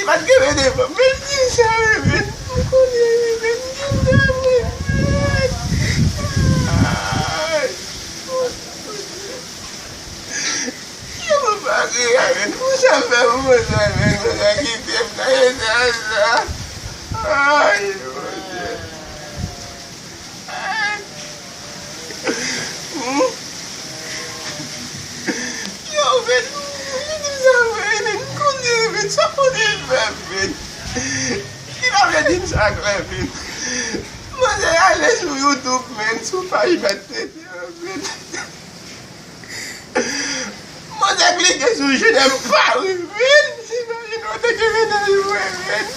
Mas que vende, men sabe, men. Eu vou pagar, men. Não sabe, men. Aqui tem na ai, meu Deus. Yo, men. Mas é ali no YouTube, man, super ibatet, man. Mas é clique sur je n'aime pas, man. Sinon, you know, t'as que man.